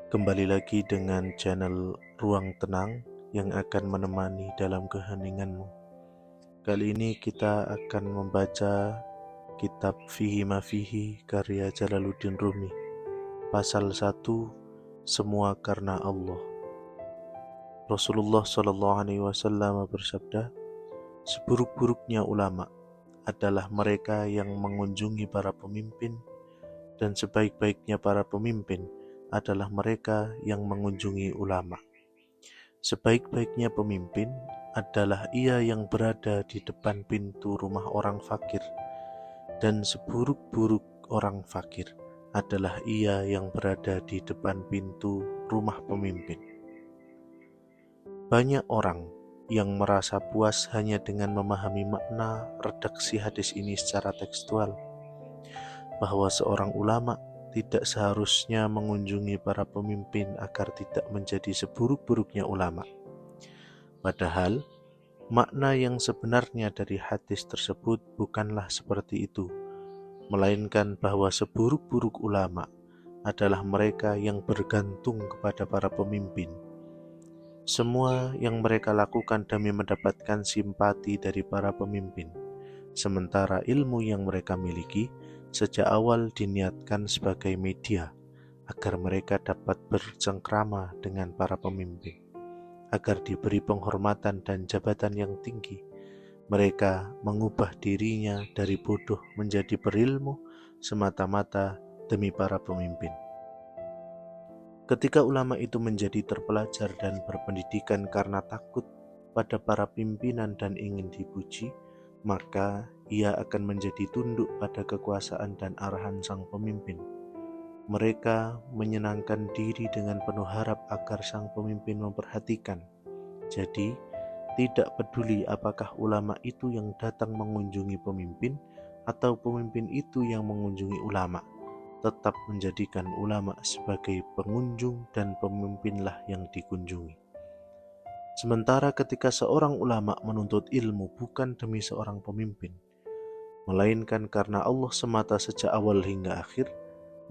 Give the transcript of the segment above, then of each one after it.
Kembali lagi dengan channel Ruang Tenang yang akan menemani dalam keheninganmu. Kali ini kita akan membaca kitab Fihi Ma Fihi karya Jalaluddin Rumi. Pasal 1, Semua Karena Allah. Rasulullah SAW bersabda, seburuk-buruknya ulama adalah mereka yang mengunjungi para pemimpin, dan sebaik-baiknya para pemimpin adalah mereka yang mengunjungi ulama. Sebaik-baiknya pemimpin adalah ia yang berada di depan pintu rumah orang fakir, dan seburuk-buruk orang fakir adalah ia yang berada di depan pintu rumah pemimpin. Banyak orang yang merasa puas hanya dengan memahami makna redaksi hadis ini secara tekstual, bahwa seorang ulama tidak seharusnya mengunjungi para pemimpin agar tidak menjadi seburuk-buruknya ulama. Padahal, makna yang sebenarnya dari hadis tersebut bukanlah seperti itu, melainkan bahwa seburuk-buruk ulama adalah mereka yang bergantung kepada para pemimpin. Semua yang mereka lakukan demi mendapatkan simpati dari para pemimpin, sementara ilmu yang mereka miliki sejak awal diniatkan sebagai media agar mereka dapat bercengkrama dengan para pemimpin, agar diberi penghormatan dan jabatan yang tinggi. Mereka mengubah dirinya dari bodoh menjadi berilmu semata-mata demi para pemimpin. Ketika ulama itu menjadi terpelajar dan berpendidikan karena takut pada para pimpinan dan ingin dipuji, maka ia akan menjadi tunduk pada kekuasaan dan arahan sang pemimpin. Mereka menyenangkan diri dengan penuh harap agar sang pemimpin memperhatikan. Jadi, tidak peduli apakah ulama itu yang datang mengunjungi pemimpin atau pemimpin itu yang mengunjungi ulama, tetap menjadikan ulama sebagai pengunjung dan pemimpinlah yang dikunjungi. Sementara ketika seorang ulama menuntut ilmu bukan demi seorang pemimpin, melainkan karena Allah semata sejak awal hingga akhir,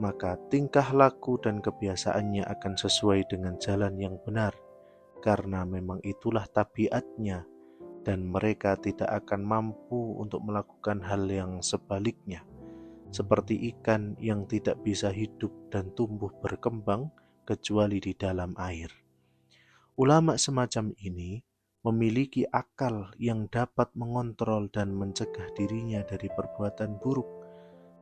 maka tingkah laku dan kebiasaannya akan sesuai dengan jalan yang benar, karena memang itulah tabiatnya, dan mereka tidak akan mampu untuk melakukan hal yang sebaliknya, seperti ikan yang tidak bisa hidup dan tumbuh berkembang kecuali di dalam air. Ulama semacam ini memiliki akal yang dapat mengontrol dan mencegah dirinya dari perbuatan buruk.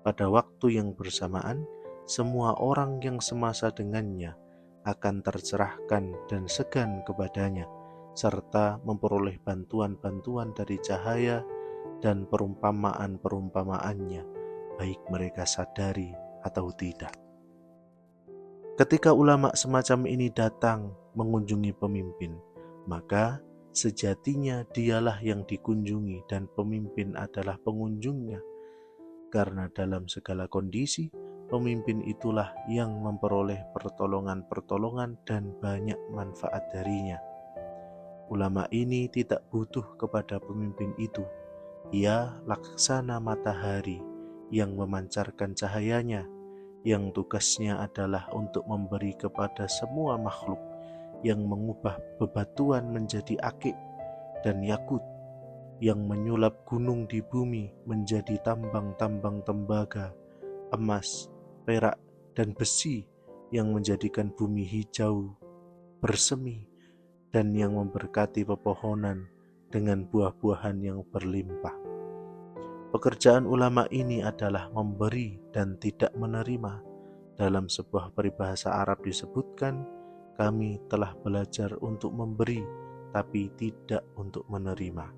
Pada waktu yang bersamaan, semua orang yang semasa dengannya akan tercerahkan dan segan kepadanya, serta memperoleh bantuan-bantuan dari cahaya dan perumpamaan-perumpamaannya, baik mereka sadari atau tidak. Ketika ulama semacam ini datang mengunjungi pemimpin, maka sejatinya dialah yang dikunjungi dan pemimpin adalah pengunjungnya. Karena dalam segala kondisi, pemimpin itulah yang memperoleh pertolongan-pertolongan dan banyak manfaat darinya. Ulama ini tidak butuh kepada pemimpin itu. Ia laksana matahari yang memancarkan cahayanya, yang tugasnya adalah untuk memberi kepada semua makhluk, yang mengubah bebatuan menjadi akik dan yakut, yang menyulap gunung di bumi menjadi tambang-tambang tembaga, emas, perak, dan besi, yang menjadikan bumi hijau, bersemi, dan yang memberkati pepohonan dengan buah-buahan yang berlimpah. Pekerjaan ulama ini adalah memberi dan tidak menerima. Dalam sebuah peribahasa Arab disebutkan, kami telah belajar untuk memberi, tapi tidak untuk menerima.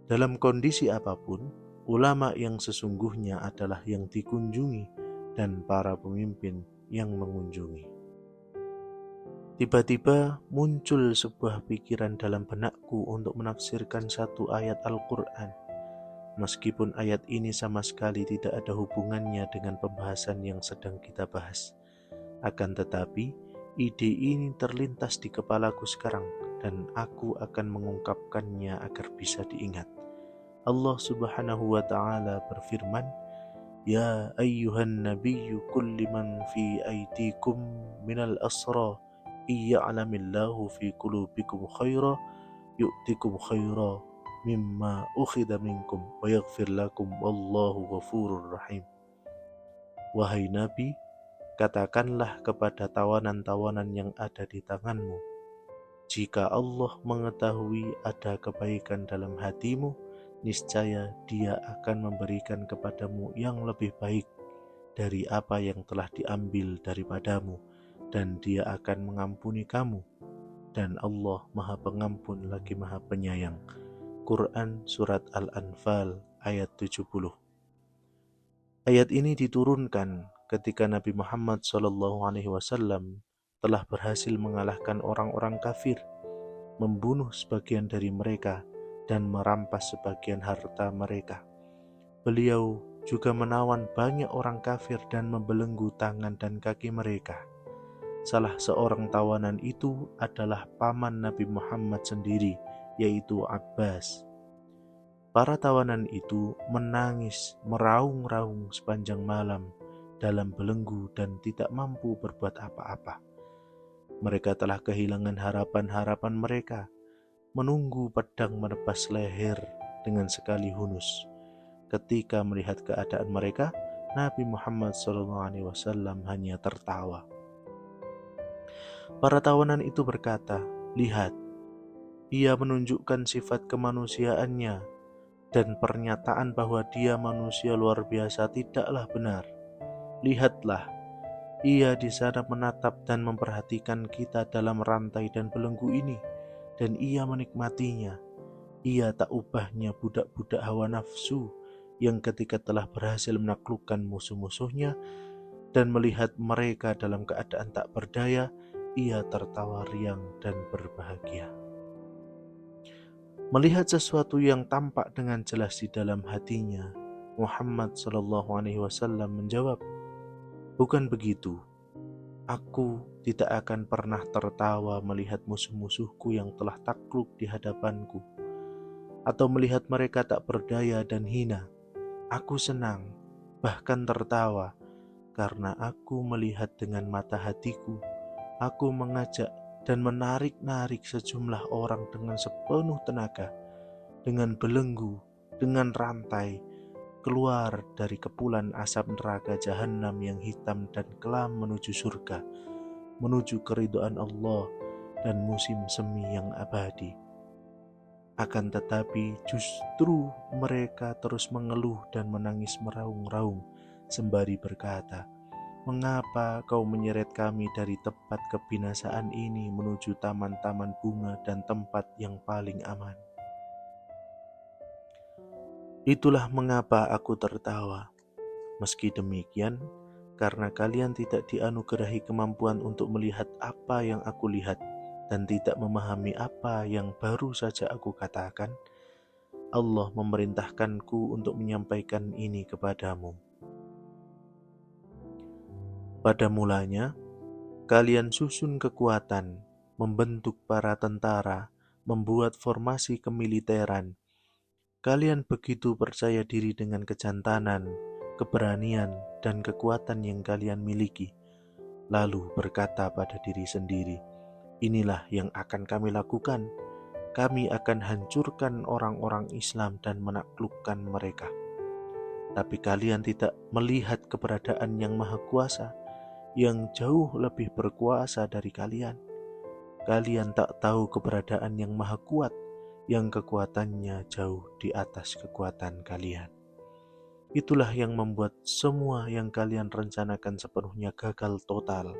Dalam kondisi apapun, ulama yang sesungguhnya adalah yang dikunjungi dan para pemimpin yang mengunjungi. Tiba-tiba muncul sebuah pikiran dalam benakku untuk menafsirkan satu ayat Al-Quran. Meskipun ayat ini sama sekali tidak ada hubungannya dengan pembahasan yang sedang kita bahas. Akan tetapi, ide ini terlintas di kepalaku sekarang, dan aku akan mengungkapkannya agar bisa diingat. Allah Subhanahu wa Ta'ala berfirman, Ya ayyuhan nabiyyu qul liman fi aydikum minal asra iya'lamillahu fi qulubikum khaira yu'tikum khaira mimma ukhidha minkum wa yaghfir lakum wallahu ghafurur rahim. Wahai Nabi, katakanlah kepada tawanan-tawanan yang ada di tanganmu, jika Allah mengetahui ada kebaikan dalam hatimu, niscaya Dia akan memberikan kepadamu yang lebih baik dari apa yang telah diambil daripadamu, dan Dia akan mengampuni kamu. Dan Allah Maha Pengampun lagi Maha Penyayang. Quran Surat Al-Anfal ayat 70. Ayat ini diturunkan ketika Nabi Muhammad SAW telah berhasil mengalahkan orang-orang kafir, membunuh sebagian dari mereka, dan merampas sebagian harta mereka. Beliau juga menawan banyak orang kafir dan membelenggu tangan dan kaki mereka. Salah seorang tawanan itu adalah paman Nabi Muhammad sendiri, yaitu Abbas. Para tawanan itu menangis meraung-raung sepanjang malam dalam belenggu dan tidak mampu berbuat apa-apa. Mereka telah kehilangan harapan-harapan mereka, menunggu pedang menebas leher dengan sekali hunus. Ketika melihat keadaan mereka, Nabi Muhammad SAW hanya tertawa. Para tawanan itu berkata, "Lihat, ia menunjukkan sifat kemanusiaannya, dan pernyataan bahwa dia manusia luar biasa tidaklah benar. Lihatlah, ia di sana menatap dan memperhatikan kita dalam rantai dan belenggu ini, dan ia menikmatinya. Ia tak ubahnya budak-budak hawa nafsu yang ketika telah berhasil menaklukkan musuh-musuhnya dan melihat mereka dalam keadaan tak berdaya, ia tertawa riang dan berbahagia." Melihat sesuatu yang tampak dengan jelas di dalam hatinya, Muhammad SAW menjawab, "Bukan begitu. Aku tidak akan pernah tertawa melihat musuh-musuhku yang telah takluk di hadapanku, atau melihat mereka tak berdaya dan hina. Aku senang, bahkan tertawa, karena aku melihat dengan mata hatiku. Aku mengajak dan menarik-narik sejumlah orang dengan sepenuh tenaga, dengan belenggu, dengan rantai, keluar dari kepulan asap neraka jahanam yang hitam dan kelam menuju surga, menuju keridhaan Allah dan musim semi yang abadi. Akan tetapi justru mereka terus mengeluh dan menangis meraung-raung sembari berkata, 'Mengapa kau menyeret kami dari tempat kebinasaan ini menuju taman-taman bunga dan tempat yang paling aman?' Itulah mengapa aku tertawa. Meski demikian, karena kalian tidak dianugerahi kemampuan untuk melihat apa yang aku lihat dan tidak memahami apa yang baru saja aku katakan, Allah memerintahkanku untuk menyampaikan ini kepadamu. Pada mulanya, kalian susun kekuatan, membentuk para tentara, membuat formasi kemiliteran. Kalian begitu percaya diri dengan kejantanan, keberanian, dan kekuatan yang kalian miliki. Lalu berkata pada diri sendiri, inilah yang akan kami lakukan. Kami akan hancurkan orang-orang Islam dan menaklukkan mereka. Tapi kalian tidak melihat keberadaan yang maha kuasa, yang jauh lebih berkuasa dari kalian. Kalian tak tahu keberadaan yang maha kuat, yang kekuatannya jauh di atas kekuatan kalian. Itulah yang membuat semua yang kalian rencanakan sepenuhnya gagal total.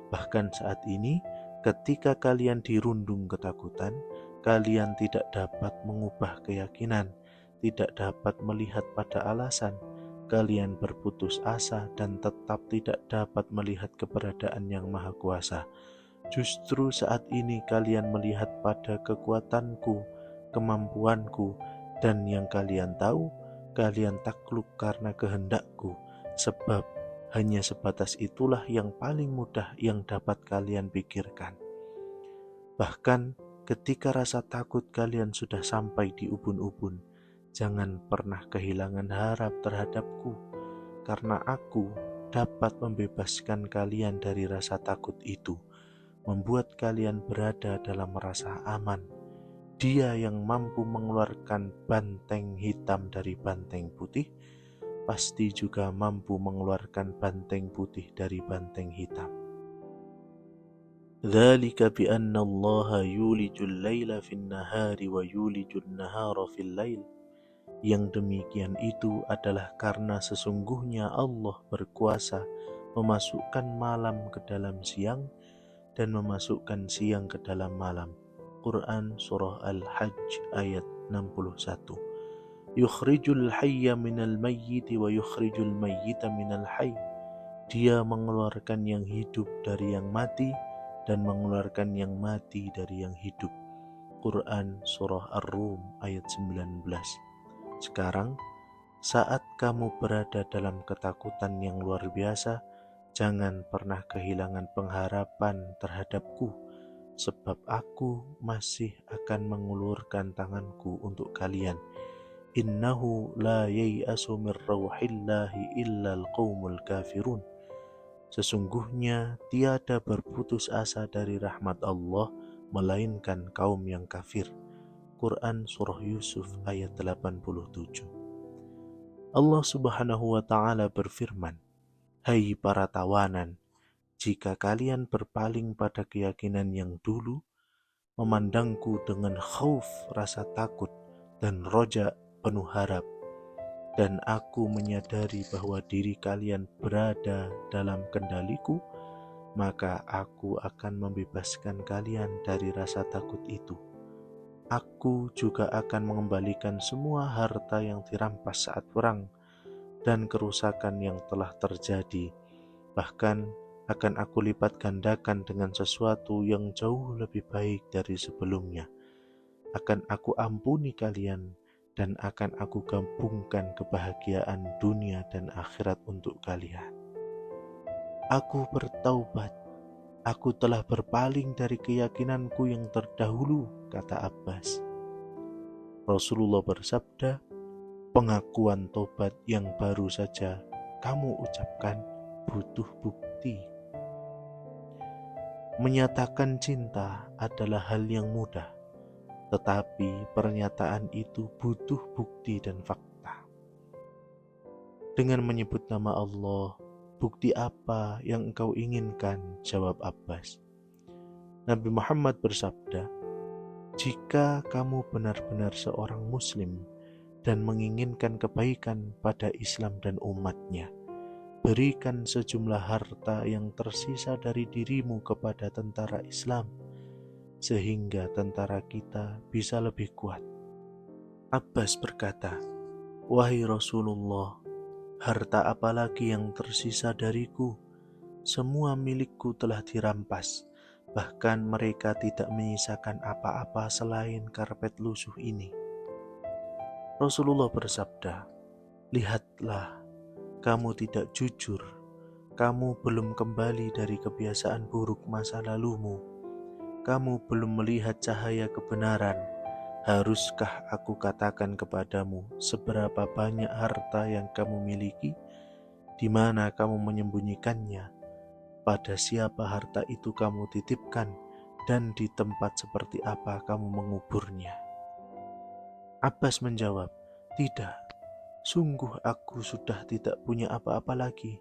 Bahkan saat ini, ketika kalian dirundung ketakutan, kalian tidak dapat mengubah keyakinan, tidak dapat melihat pada alasan. Kalian berputus asa dan tetap tidak dapat melihat keberadaan yang maha kuasa. Justru saat ini kalian melihat pada kekuatanku, kemampuanku, dan yang kalian tahu, kalian takluk karena kehendakku, sebab hanya sebatas itulah yang paling mudah yang dapat kalian pikirkan. Bahkan ketika rasa takut kalian sudah sampai di ubun-ubun, jangan pernah kehilangan harap terhadapku, karena aku dapat membebaskan kalian dari rasa takut itu, membuat kalian berada dalam rasa aman. Dia yang mampu mengeluarkan banteng hitam dari banteng putih, pasti juga mampu mengeluarkan banteng putih dari banteng hitam. Dzalika bi anna Allah yulijul laila fin nahari wa yulijul nahara fil lail. Yang demikian itu adalah karena sesungguhnya Allah berkuasa memasukkan malam ke dalam siang dan memasukkan siang ke dalam malam. Quran Surah Al-Hajj ayat 61. Yukhrijul hayya minal mayyiti wa yukhrijul mayyita minal hayy. Dia mengeluarkan yang hidup dari yang mati dan mengeluarkan yang mati dari yang hidup. Quran Surah Ar-Rum ayat 19. Sekarang, saat kamu berada dalam ketakutan yang luar biasa, jangan pernah kehilangan pengharapan terhadapku, sebab aku masih akan mengulurkan tanganku untuk kalian. Innahu la yai'asu min rauhillahi illal qaumul kafirun. Sesungguhnya tiada berputus asa dari rahmat Allah, melainkan kaum yang kafir. Quran Surah Yusuf ayat 87. Allah Subhanahu wa Ta'ala berfirman, "Hai para tawanan, jika kalian berpaling pada keyakinan yang dulu, memandangku dengan khauf rasa takut dan roja penuh harap, dan aku menyadari bahwa diri kalian berada dalam kendaliku, maka aku akan membebaskan kalian dari rasa takut itu. Aku juga akan mengembalikan semua harta yang dirampas saat perang dan kerusakan yang telah terjadi. Bahkan akan aku lipat gandakan dengan sesuatu yang jauh lebih baik dari sebelumnya. Akan aku ampuni kalian dan akan aku gabungkan kebahagiaan dunia dan akhirat untuk kalian. Aku bertaubat. Aku telah berpaling dari keyakinanku yang terdahulu," kata Abbas. Rasulullah bersabda, "Pengakuan tobat yang baru saja kamu ucapkan butuh bukti." Menyatakan cinta adalah hal yang mudah, tetapi pernyataan itu butuh bukti dan fakta. Dengan menyebut nama Allah, "Bukti apa yang engkau inginkan?" jawab Abbas. Nabi Muhammad bersabda, "Jika kamu benar-benar seorang muslim dan menginginkan kebaikan pada Islam dan umatnya, berikan sejumlah harta yang tersisa dari dirimu kepada tentara Islam, sehingga tentara kita bisa lebih kuat." Abbas berkata, "Wahai Rasulullah, harta apalagi yang tersisa dariku? Semua milikku telah dirampas, bahkan mereka tidak menyisakan apa-apa selain karpet lusuh ini." Rasulullah bersabda, "Lihatlah, kamu tidak jujur. Kamu belum kembali dari kebiasaan buruk masa lalumu. Kamu belum melihat cahaya kebenaran. Haruskah aku katakan kepadamu seberapa banyak harta yang kamu miliki? Di mana kamu menyembunyikannya? Pada siapa harta itu kamu titipkan? Dan di tempat seperti apa kamu menguburnya?" Abbas menjawab, "Tidak, sungguh aku sudah tidak punya apa-apa lagi."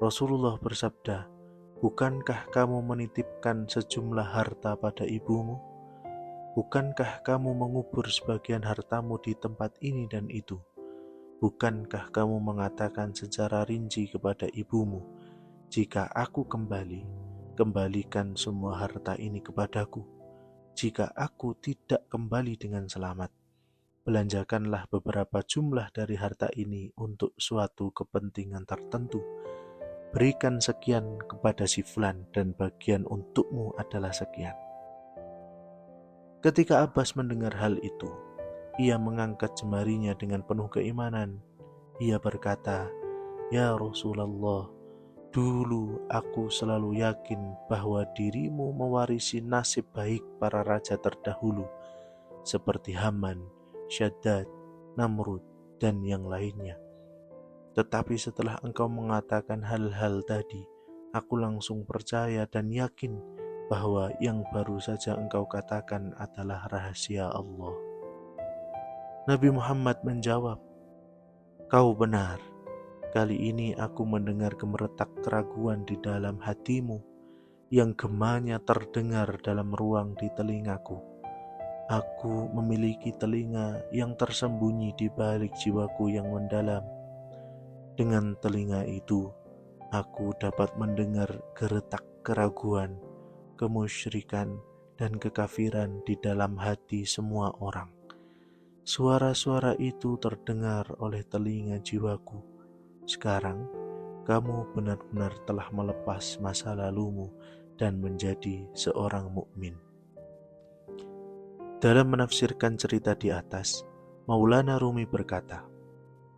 Rasulullah bersabda, "Bukankah kamu menitipkan sejumlah harta pada ibumu? Bukankah kamu mengubur sebagian hartamu di tempat ini dan itu? Bukankah kamu mengatakan secara rinci kepada ibumu, 'Jika aku kembali, kembalikan semua harta ini kepadaku. Jika aku tidak kembali dengan selamat, belanjakanlah beberapa jumlah dari harta ini untuk suatu kepentingan tertentu. Berikan sekian kepada si fulan dan bagian untukmu adalah sekian.'" Ketika Abbas mendengar hal itu, ia mengangkat jemarinya dengan penuh keimanan. Ia berkata, "Ya Rasulullah, dulu aku selalu yakin bahwa dirimu mewarisi nasib baik para raja terdahulu, seperti Haman, Shaddad, Namrud, dan yang lainnya. Tetapi setelah engkau mengatakan hal-hal tadi, aku langsung percaya dan yakin bahwa yang baru saja engkau katakan adalah rahasia Allah." Nabi Muhammad menjawab, "Kau benar. Kali ini aku mendengar gemeretak keraguan di dalam hatimu yang gemanya terdengar dalam ruang di telingaku. Aku memiliki telinga yang tersembunyi di balik jiwaku yang mendalam. Dengan telinga itu, aku dapat mendengar geretak keraguan, kemusyrikan, dan kekafiran di dalam hati semua orang. Suara-suara itu terdengar oleh telinga jiwaku. Sekarang, kamu benar-benar telah melepas masa lalumu dan menjadi seorang mukmin." Dalam menafsirkan cerita di atas, Maulana Rumi berkata,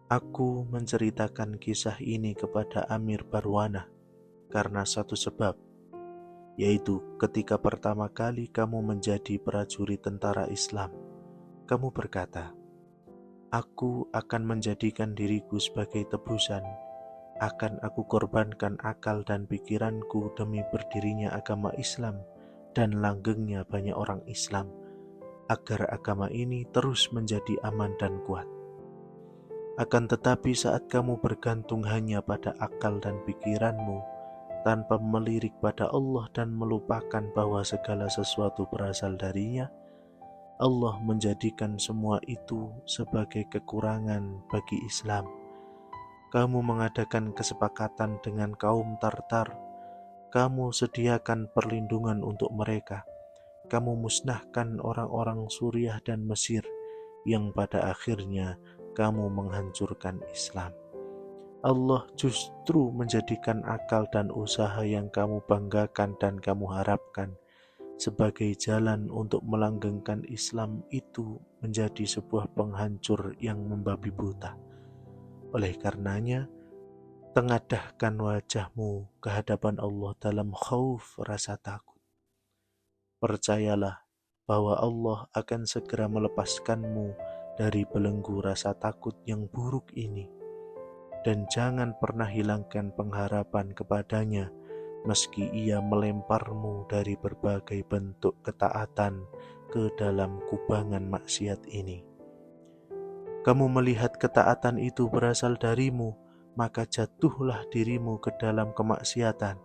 "Aku menceritakan kisah ini kepada Amir Barwanah karena satu sebab, yaitu ketika pertama kali kamu menjadi prajurit tentara Islam, kamu berkata, 'Aku akan menjadikan diriku sebagai tebusan, akan aku korbankan akal dan pikiranku demi berdirinya agama Islam dan langgengnya banyak orang Islam, agar agama ini terus menjadi aman dan kuat.' Akan tetapi saat kamu bergantung hanya pada akal dan pikiranmu, tanpa melirik pada Allah dan melupakan bahwa segala sesuatu berasal darinya, Allah menjadikan semua itu sebagai kekurangan bagi Islam. Kamu mengadakan kesepakatan dengan kaum Tartar, kamu sediakan perlindungan untuk mereka, kamu musnahkan orang-orang Suriah dan Mesir, yang pada akhirnya kamu menghancurkan Islam. Allah justru menjadikan akal dan usaha yang kamu banggakan dan kamu harapkan sebagai jalan untuk melanggengkan Islam itu menjadi sebuah penghancur yang membabi buta. Oleh karenanya, tengadahkan wajahmu ke hadapan Allah dalam khauf rasa takut. Percayalah bahwa Allah akan segera melepaskanmu dari belenggu rasa takut yang buruk ini. Dan jangan pernah hilangkan pengharapan kepadanya meski ia melemparmu dari berbagai bentuk ketaatan ke dalam kubangan maksiat ini. Kamu melihat ketaatan itu berasal darimu, maka jatuhlah dirimu ke dalam kemaksiatan.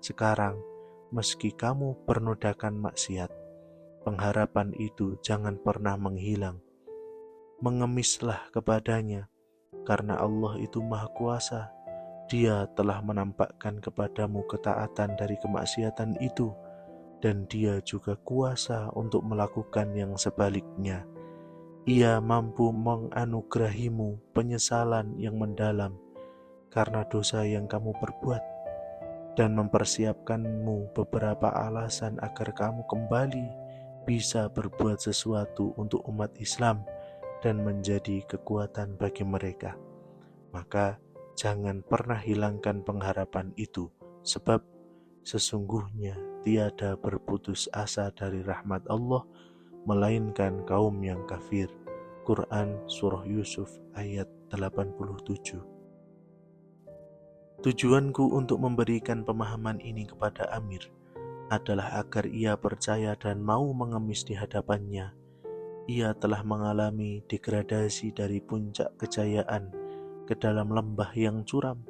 Sekarang, meski kamu bernodakan maksiat, pengharapan itu jangan pernah menghilang. Mengemislah kepadanya, karena Allah itu Maha Kuasa. Dia telah menampakkan kepadamu ketaatan dari kemaksiatan itu, dan Dia juga kuasa untuk melakukan yang sebaliknya. Ia mampu menganugerahimu penyesalan yang mendalam karena dosa yang kamu perbuat, dan mempersiapkanmu beberapa alasan agar kamu kembali bisa berbuat sesuatu untuk umat Islam dan menjadi kekuatan bagi mereka. Maka jangan pernah hilangkan pengharapan itu, sebab sesungguhnya tiada berputus asa dari rahmat Allah melainkan kaum yang kafir. Quran Surah Yusuf ayat 87. Tujuanku untuk memberikan pemahaman ini kepada Amir adalah agar ia percaya dan mau mengemis di hadapannya. Ia telah mengalami degradasi dari puncak kejayaan ke dalam lembah yang curam,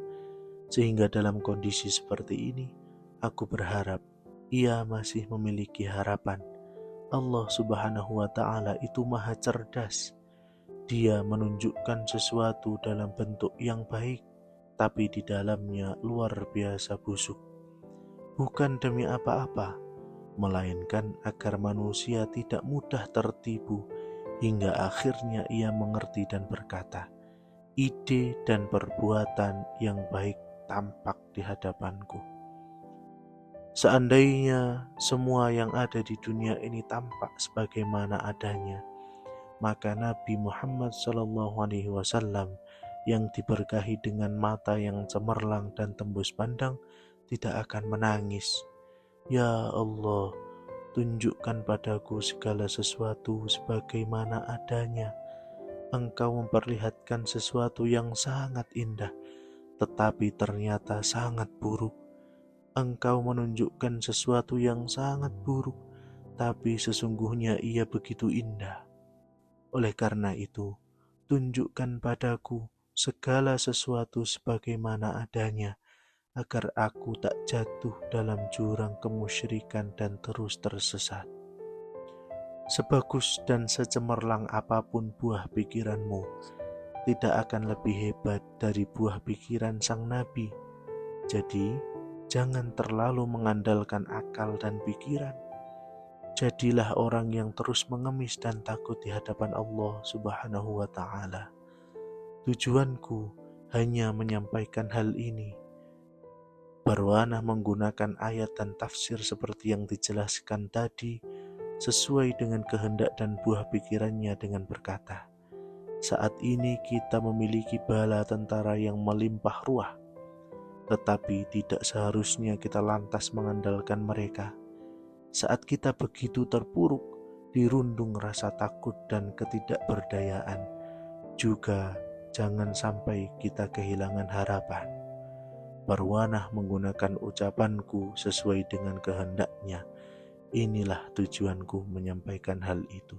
sehingga dalam kondisi seperti ini, aku berharap ia masih memiliki harapan. Allah Subhanahu wa Ta'ala itu maha cerdas. Dia menunjukkan sesuatu dalam bentuk yang baik, tapi di dalamnya luar biasa busuk. Bukan demi apa-apa, melainkan agar manusia tidak mudah tertipu, hingga akhirnya ia mengerti dan berkata, "Ide dan perbuatan yang baik tampak di hadapanku." Seandainya semua yang ada di dunia ini tampak sebagaimana adanya, maka Nabi Muhammad SAW yang diberkahi dengan mata yang cemerlang dan tembus pandang tidak akan menangis. Ya Allah, tunjukkan padaku segala sesuatu sebagaimana adanya. engkau memperlihatkan sesuatu yang sangat indah, tetapi ternyata sangat buruk. Engkau menunjukkan sesuatu yang sangat buruk, tapi sesungguhnya ia begitu indah. Oleh karena itu, tunjukkan padaku segala sesuatu sebagaimana adanya, agar aku tak jatuh dalam jurang kemusyrikan dan terus tersesat. Sebagus dan secemerlang apapun buah pikiranmu, tidak akan lebih hebat dari buah pikiran sang Nabi. Jadi, jangan terlalu mengandalkan akal dan pikiran. Jadilah orang yang terus mengemis dan takut di hadapan Allah Subhanahu wa Ta'ala. Tujuanku hanya menyampaikan hal ini. Barwanah menggunakan ayat dan tafsir seperti yang dijelaskan tadi, sesuai dengan kehendak dan buah pikirannya dengan berkata, saat ini kita memiliki bala tentara yang melimpah ruah, tetapi tidak seharusnya kita lantas mengandalkan mereka. Saat kita begitu terpuruk, dirundung rasa takut dan ketidakberdayaan, juga jangan sampai kita kehilangan harapan. Barwanah menggunakan ucapanku sesuai dengan kehendaknya. Inilah tujuanku menyampaikan hal itu.